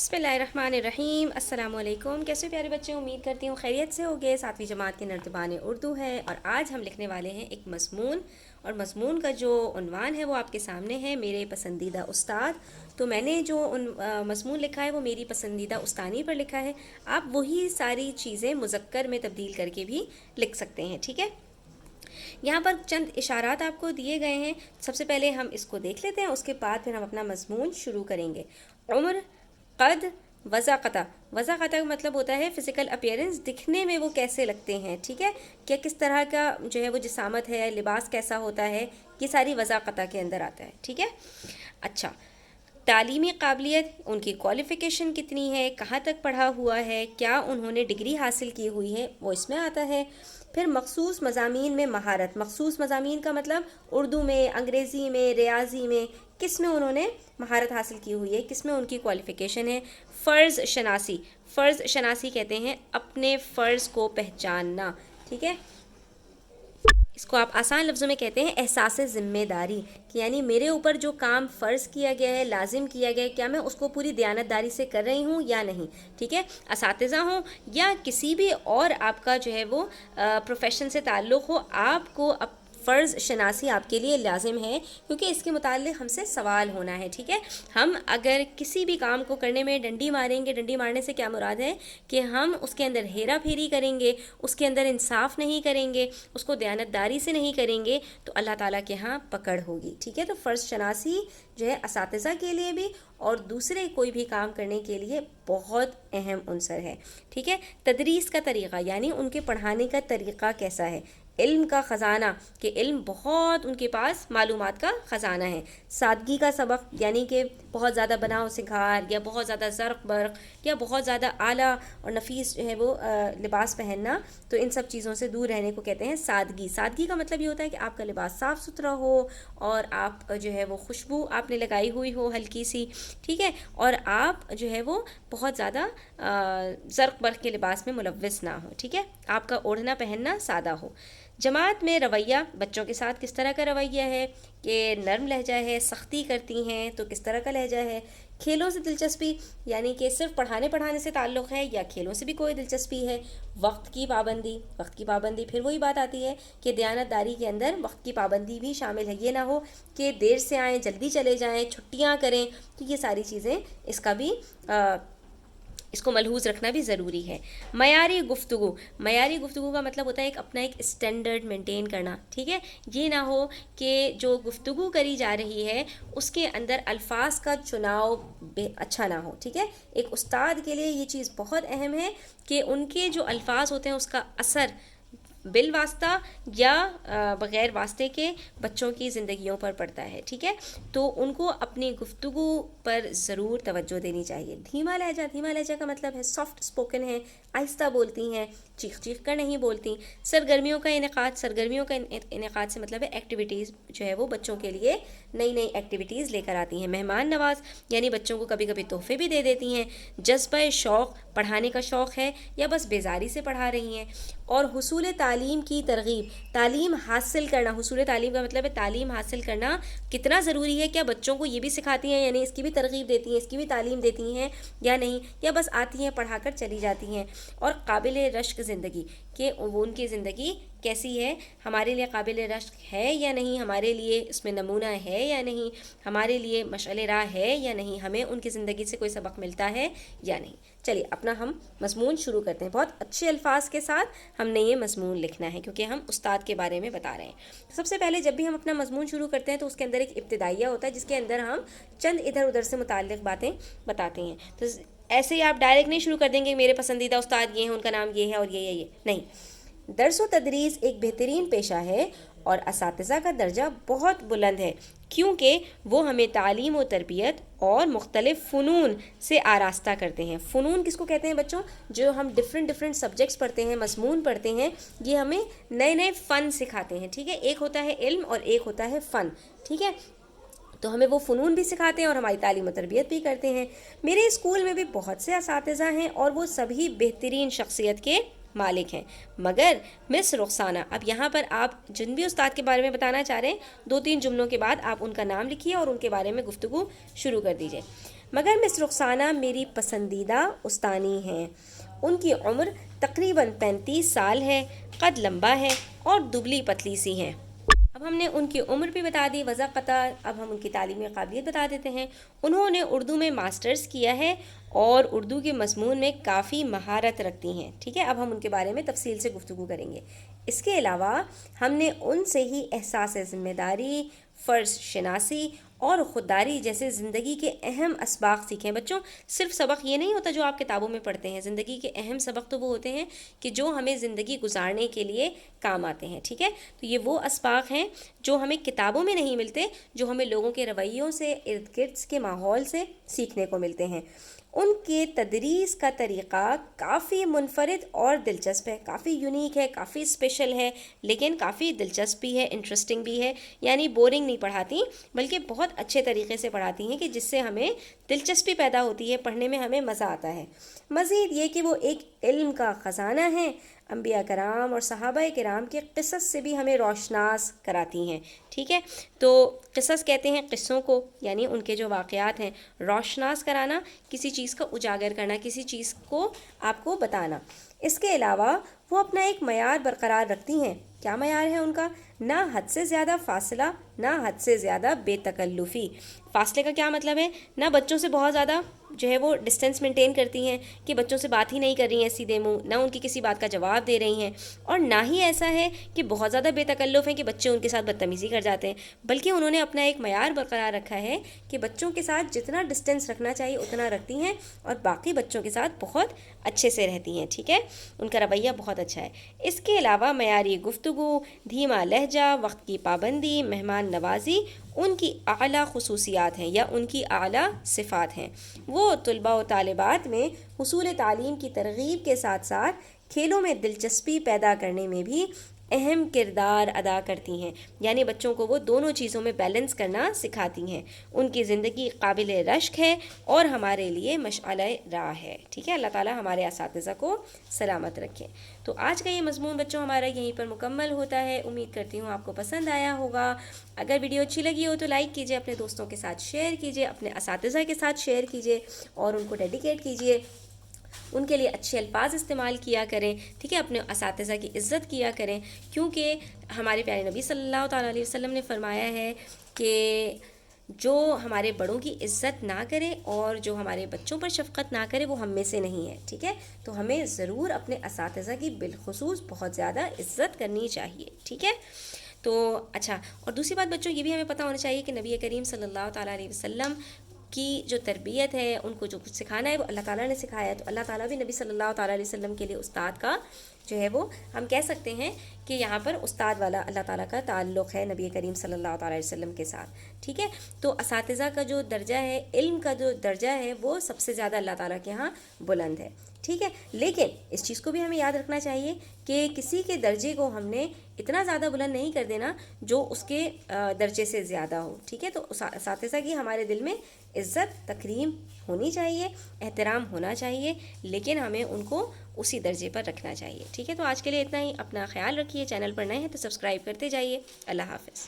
بسم اللہ الرحمن الرحیم۔ السلام علیکم، کیسے پیارے بچے؟ امید کرتی ہوں خیریت سے ہوگے۔ 7ویں جماعت کے نردبان اردو ہے اور آج ہم لکھنے والے ہیں ایک مضمون، اور مضمون کا جو عنوان ہے وہ آپ کے سامنے ہے، میرے پسندیدہ استاد۔ تو میں نے جو مضمون لکھا ہے وہ میری پسندیدہ استانی پر لکھا ہے۔ آپ وہی ساری چیزیں مذکر میں تبدیل کر کے بھی لکھ سکتے ہیں، ٹھیک ہے؟ یہاں پر چند اشارات آپ کو دیے گئے ہیں، سب سے پہلے ہم اس کو دیکھ لیتے ہیں، اس کے بعد پھر ہم اپنا مضمون شروع کریں گے۔ عمر، قد، وضاقتہ۔ وضاقتہ کا مطلب ہوتا ہے فزیکل اپیئرنس، دکھنے میں وہ کیسے لگتے ہیں، ٹھیک ہے؟ کہ کس طرح کا جو ہے وہ جسامت ہے، لباس کیسا ہوتا ہے، یہ ساری وضاقتہ کے اندر آتا ہے، ٹھیک ہے؟ اچھا، تعلیمی قابلیت، ان کی کوالیفیکیشن کتنی ہے، کہاں تک پڑھا ہوا ہے، کیا انہوں نے ڈگری حاصل کی ہوئی ہے، وہ اس میں آتا ہے۔ پھر مخصوص مضامین میں مہارت۔ مخصوص مضامین کا مطلب اردو میں، انگریزی میں، ریاضی میں، کس میں انہوں نے مہارت حاصل کی ہوئی ہے، کس میں ان کی کوالیفیکیشن ہے۔ فرض شناسی۔ فرض شناسی کہتے ہیں اپنے فرض کو پہچاننا، ٹھیک ہے؟ اس کو آپ آسان لفظوں میں کہتے ہیں احساس ذمہ داری، کہ یعنی میرے اوپر جو کام فرض کیا گیا ہے، لازم کیا گیا ہے، کیا میں اس کو پوری دیانتداری سے کر رہی ہوں یا نہیں، ٹھیک ہے؟ اساتذہ ہوں یا کسی بھی اور آپ کا جو ہے وہ پروفیشن سے تعلق ہو، آپ کو فرض شناسی آپ کے لیے لازم ہے، کیونکہ اس کے متعلق ہم سے سوال ہونا ہے، ٹھیک ہے؟ ہم اگر کسی بھی کام کو کرنے میں ڈنڈی ماریں گے، ڈنڈی مارنے سے کیا مراد ہے کہ ہم اس کے اندر ہیرا پھیری کریں گے، اس کے اندر انصاف نہیں کریں گے، اس کو دیانتداری سے نہیں کریں گے، تو اللہ تعالیٰ کے ہاں پکڑ ہوگی، ٹھیک ہے؟ تو فرض شناسی جو ہے اساتذہ کے لیے بھی اور دوسرے کوئی بھی کام کرنے کے لیے بہت اہم عنصر ہے، ٹھیک ہے؟ تدریس کا طریقہ، یعنی ان کے پڑھانے کا طریقہ کیسا ہے۔ علم کا خزانہ، کہ علم بہت ان کے پاس معلومات کا خزانہ ہے۔ سادگی کا سبق، یعنی کہ بہت زیادہ بناؤ سنگھار یا بہت زیادہ زرق برق یا بہت زیادہ اعلیٰ اور نفیس جو ہے وہ لباس پہننا، تو ان سب چیزوں سے دور رہنے کو کہتے ہیں سادگی۔ سادگی کا مطلب یہ ہوتا ہے کہ آپ کا لباس صاف ستھرا ہو اور آپ جو ہے وہ خوشبو آپ نے لگائی ہوئی ہو ہلکی سی، ٹھیک ہے؟ اور آپ جو ہے وہ بہت زیادہ زرق برق کے لباس میں ملوث نہ ہو، ٹھیک ہے؟ آپ کا اوڑھنا پہننا سادہ ہو۔ جماعت میں رویہ، بچوں کے ساتھ کس طرح کا رویہ ہے، کہ نرم لہجہ ہے، سختی کرتی ہیں تو کس طرح کا لہجہ ہے۔ کھیلوں سے دلچسپی، یعنی کہ صرف پڑھانے سے تعلق ہے یا کھیلوں سے بھی کوئی دلچسپی ہے۔ وقت کی پابندی، وقت کی پابندی پھر وہی بات آتی ہے کہ دیانتداری کے اندر وقت کی پابندی بھی شامل ہے، یہ نہ ہو کہ دیر سے آئیں جلدی چلے جائیں، چھٹیاں کریں، تو یہ ساری چیزیں اس کا بھی اس کو ملحوظ رکھنا بھی ضروری ہے۔ معیاری گفتگو، معیاری گفتگو کا مطلب ہوتا ہے اپنا ایک اسٹینڈرڈ مینٹین کرنا، ٹھیک ہے؟ یہ نہ ہو کہ جو گفتگو کری جا رہی ہے اس کے اندر الفاظ کا چناؤ اچھا نہ ہو، ٹھیک ہے؟ ایک استاد کے لیے یہ چیز بہت اہم ہے کہ ان کے جو الفاظ ہوتے ہیں اس کا اثر بالواسطہ یا بغیر واسطے کے بچوں کی زندگیوں پر پڑتا ہے، ٹھیک ہے؟ تو ان کو اپنی گفتگو پر ضرور توجہ دینی چاہیے۔ دھیما لہجہ، دھیما لہجہ کا مطلب ہے سافٹ سپوکن ہے، آہستہ بولتی ہیں، چیخ چیخ کر نہیں بولتی۔ سرگرمیوں کا انعقاد، سرگرمیوں کا انعقاد سے مطلب ہے ایکٹیویٹیز جو ہے وہ بچوں کے لیے نئی نئی ایکٹیویٹیز لے کر آتی ہیں۔ مہمان نواز، یعنی بچوں کو کبھی کبھی تحفے بھی دے دیتی ہیں۔ جذبہ شوق، پڑھانے کا شوق ہے یا بس بیزاری سے پڑھا رہی ہیں۔ اور حصول تعلیم کی ترغیب، تعلیم حاصل کرنا، حصول تعلیم کا مطلب ہے تعلیم حاصل کرنا کتنا ضروری ہے، کیا بچوں کو یہ بھی سکھاتی ہیں، یعنی اس کی بھی ترغیب دیتی ہیں، اس کی بھی تعلیم دیتی ہیں یا نہیں، یا بس آتی ہیں پڑھا کر چلی جاتی ہیں۔ اور قابل رشک زندگی، کہ وہ ان کی زندگی کیسی ہے، ہمارے لیے قابل رشک ہے یا نہیں، ہمارے لیے اس میں نمونہ ہے یا نہیں، ہمارے لیے مشعل راہ ہے یا نہیں، ہمیں ان کی زندگی سے کوئی سبق ملتا ہے یا نہیں۔ چلیے اپنا ہم مضمون شروع کرتے ہیں۔ بہت اچھے الفاظ کے ساتھ ہم نے یہ مضمون لکھنا ہے کیونکہ ہم استاد کے بارے میں بتا رہے ہیں۔ سب سے پہلے جب بھی ہم اپنا مضمون شروع کرتے ہیں تو اس کے اندر ایک ابتدائیہ ہوتا ہے جس کے اندر ہم چند ادھر ادھر سے متعلق باتیں بتاتے ہیں۔ تو ایسے ہی آپ ڈائریکٹ نہیں شروع کر دیں گے میرے پسندیدہ استاد یہ ہیں، ان کا نام یہ ہے اور یہ نہیں۔ درس و تدریس ایک بہترین پیشہ ہے اور اساتذہ کا درجہ بہت بلند ہے، کیونکہ وہ ہمیں تعلیم و تربیت اور مختلف فنون سے آراستہ کرتے ہیں۔ فنون کس کو کہتے ہیں بچوں؟ جو ہم ڈفرینٹ سبجیکٹس پڑھتے ہیں، مضمون پڑھتے ہیں، یہ ہمیں نئے نئے فن سکھاتے ہیں، ٹھیک ہے؟ ایک ہوتا ہے علم اور ایک ہوتا ہے فن، ٹھیک ہے؟ تو ہمیں وہ فنون بھی سکھاتے ہیں اور ہماری تعلیم و تربیت بھی کرتے ہیں۔ میرے اسکول میں بھی بہت سے اساتذہ ہیں اور وہ سبھی بہترین شخصیت کے مالک ہیں، مگر مس رخسانہ، اب یہاں پر آپ جن بھی استاد کے بارے میں بتانا چاہ رہے ہیں 2-3 جملوں کے بعد آپ ان کا نام لکھیے اور ان کے بارے میں گفتگو شروع کر دیجئے۔ مگر مس رخسانہ میری پسندیدہ استانی ہیں. ان کی عمر تقریباً 35 سال ہے، قد لمبا ہے اور دبلی پتلی سی ہیں. اب ہم نے ان کی عمر بھی بتا دی، وضع قطع. اب ہم ان کی تعلیمی قابلیت بتا دیتے ہیں. انہوں نے اردو میں ماسٹرز کیا ہے اور اردو کے مضمون میں کافی مہارت رکھتی ہیں. ٹھیک ہے، اب ہم ان کے بارے میں تفصیل سے گفتگو کریں گے. اس کے علاوہ ہم نے ان سے ہی احساس ذمہ داری، فرض شناسی اور خودداری جیسے زندگی کے اہم اسباق سیکھیں. بچوں، صرف سبق یہ نہیں ہوتا جو آپ کتابوں میں پڑھتے ہیں. زندگی کے اہم سبق تو وہ ہوتے ہیں کہ جو ہمیں زندگی گزارنے کے لیے کام آتے ہیں. ٹھیک ہے، تو یہ وہ اسباق ہیں جو ہمیں کتابوں میں نہیں ملتے، جو ہمیں لوگوں کے رویوں سے، ارد گرد کے ماحول سے سیکھنے کو ملتے ہیں. ان کے تدریس کا طریقہ کافی منفرد اور دلچسپ ہے، کافی یونیک ہے، کافی اسپیشل ہے، لیکن کافی دلچسپ بھی ہے، انٹرسٹنگ بھی ہے. یعنی بورنگ نہیں پڑھاتی بلکہ بہت اچھے طریقے سے پڑھاتی ہیں کہ جس سے ہمیں دلچسپی پیدا ہوتی ہے، پڑھنے میں ہمیں مزہ آتا ہے. مزید یہ کہ وہ ایک علم کا خزانہ ہیں. انبیاء کرام اور صحابہ کرام کے قصص سے بھی ہمیں روشناس کراتی ہیں. ٹھیک ہے، تو قصص کہتے ہیں قصوں کو، یعنی ان کے جو واقعات ہیں. روشناس کرانا، کسی چیز کا اجاگر کرنا، کسی چیز کو آپ کو بتانا. اس کے علاوہ وہ اپنا ایک معیار برقرار رکھتی ہیں. کیا معیار ہے ان کا؟ نہ حد سے زیادہ فاصلہ، نہ حد سے زیادہ بے تکلفی. فاصلے کا کیا مطلب ہے؟ نہ بچوں سے بہت زیادہ جو ہے وہ ڈسٹینس مینٹین کرتی ہیں کہ بچوں سے بات ہی نہیں کر رہی ہیں سیدھے منہ، نہ ان کی کسی بات کا جواب دے رہی ہیں، اور نہ ہی ایسا ہے کہ بہت زیادہ بے تکلف ہیں کہ بچے ان کے ساتھ بدتمیزی کر جاتے ہیں. بلکہ انہوں نے اپنا ایک معیار برقرار رکھا ہے کہ بچوں کے ساتھ جتنا ڈسٹینس رکھنا چاہیے اتنا رکھتی ہیں اور باقی بچوں کے ساتھ بہت اچھے سے رہتی ہیں. ٹھیک ہے، ان کا رویہ بہت اچھا ہے. اس کے علاوہ معیاری گفتگو، دھیما لہجہ، وقت کی پابندی، مہمان نوازی ان کی اعلیٰ خصوصیات ہیں یا ان کی اعلیٰ صفات ہیں. وہ طلباء و طالبات میں حصول تعلیم کی ترغیب کے ساتھ ساتھ کھیلوں میں دلچسپی پیدا کرنے میں بھی اہم کردار ادا کرتی ہیں. یعنی بچوں کو وہ دونوں چیزوں میں بیلنس کرنا سکھاتی ہیں. ان کی زندگی قابل رشک ہے اور ہمارے لیے مشعلہ راہ ہے. ٹھیک ہے، اللہ تعالیٰ ہمارے اساتذہ کو سلامت رکھے. تو آج کا یہ مضمون بچوں ہمارا یہیں پر مکمل ہوتا ہے. امید کرتی ہوں آپ کو پسند آیا ہوگا. اگر ویڈیو اچھی لگی ہو تو لائک کیجئے، اپنے دوستوں کے ساتھ شیئر کیجئے، اپنے اساتذہ کے ساتھ شیئر کیجئے اور ان کو ڈیڈیکیٹ کیجئے. ان کے لیے اچھے الفاظ استعمال کیا کریں. ٹھیک ہے، اپنے اساتذہ کی عزت کیا کریں، کیونکہ ہمارے پیارے نبی صلی اللہ تعالیٰ علیہ وسلم نے فرمایا ہے کہ جو ہمارے بڑوں کی عزت نہ کرے اور جو ہمارے بچوں پر شفقت نہ کرے وہ ہم میں سے نہیں ہے. ٹھیک ہے، تو ہمیں ضرور اپنے اساتذہ کی بالخصوص بہت زیادہ عزت کرنی چاہیے. ٹھیک ہے، تو اچھا، اور دوسری بات بچوں یہ بھی ہمیں پتہ ہونا چاہیے کہ نبی کریم صلی اللہ تعالیٰ علیہ وسلم کی جو تربیت ہے، ان کو جو کچھ سکھانا ہے وہ اللہ تعالیٰ نے سکھایا ہے. تو اللہ تعالیٰ بھی نبی صلی اللہ تعالیٰ علیہ وسلم کے لیے استاد کا جو ہے وہ ہم کہہ سکتے ہیں کہ یہاں پر استاد والا اللہ تعالیٰ کا تعلق ہے نبی کریم صلی اللہ تعالیٰ علیہ وسلم کے ساتھ. ٹھیک ہے، تو اساتذہ کا جو درجہ ہے، علم کا جو درجہ ہے، وہ سب سے زیادہ اللہ تعالیٰ کے ہاں بلند ہے. ٹھیک ہے، لیکن اس چیز کو بھی ہمیں یاد رکھنا چاہیے کہ کسی کے درجے کو ہم نے اتنا زیادہ بلند نہیں کر دینا جو اس کے درجے سے زیادہ ہو. ٹھیک ہے، تو اساتذہ کی ہمارے دل میں عزت، تکریم ہونی چاہیے، احترام ہونا چاہیے، لیکن ہمیں ان کو اسی درجے پر رکھنا چاہیے. ٹھیک ہے، تو آج کے لیے اتنا ہی. اپنا خیال رکھیے. چینل پر نئے ہیں تو سبسکرائب کرتے جائیے. اللہ حافظ.